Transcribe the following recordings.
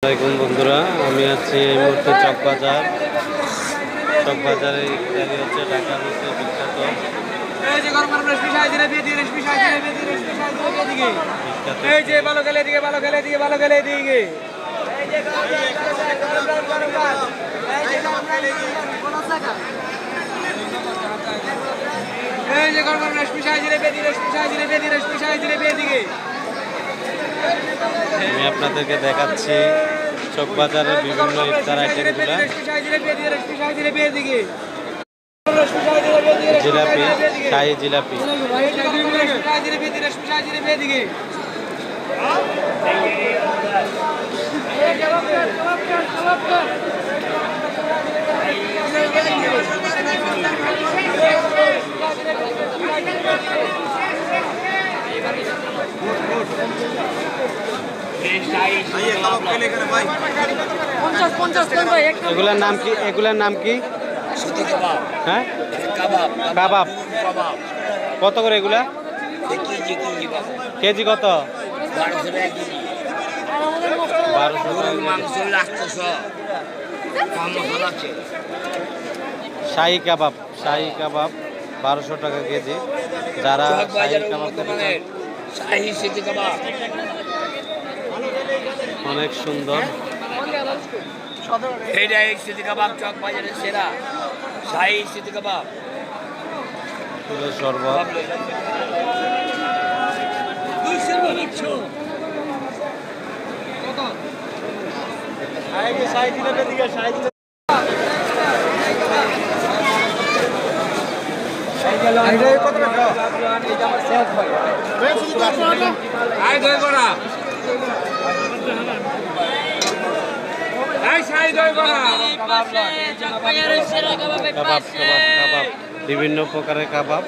আসসালামাইকুম বন্ধুরা, আমি আছি এই মুহূর্তে চকবাজারে ইত্যাদি হচ্ছে ঢাকার মধ্যে বিখ্যাত আমি আপনাদেরকে দেখাচ্ছি চকবাজারের বিভিন্ন ইফতার আইটেমগুলো। জিলাপি, শাহী জিলাপি, এগুলার নাম কি? হ্যাঁ, কাবাব। কত করে এগুলা? কেজি কত? 1200। শাহী কাবাব 1200 টাকা কেজি। যারা শাহী কাবাব অনেক সুন্দর, এইটাই সিটি কাবাব চক বাজারের সেরা শাহী সিটি কাবাব। ফুলের শরবত, বিভিন্ন প্রকারের কাবাব।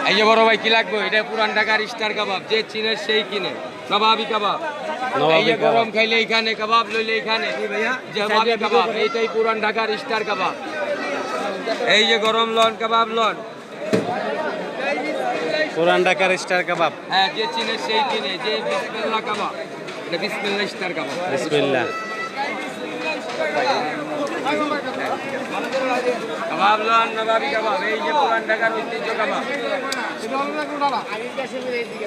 এই যে বড় ভাই কি লাগবে? এটা পুরান ঢাকার স্টার কাবাব, যে চিনে সেই কিনে। নবাবি কাবাব, এই যে গরম খাইলে এইখানে, কাবাব লইলে এইখানে। নবাবি কাবাব, এইটাই পুরান ঢাকার স্টার কাবাব। এই যে গরম লন, কাবাব লন, পুরান ঢাকার স্টার কাবাব। হ্যাঁ, যে চিনে সেই কিনে। যে বিসমিল্লাহ কাবাব, এটা বিসমিল্লাহ স্টার কাবাব। বিসমিল্লাহ কাবাব লন, নবাবি কাবাব, এই যে পুরান ঢাকার ঐতিহ্য কাবাব।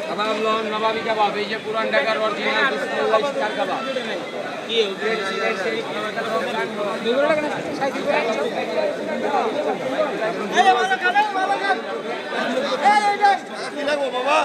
কাবাব লন, নবাবি কাবাব, এই যে পুরান ঢাকার অরিজিনাল বিসমিল্লাহ স্টার কাবাব। বাবা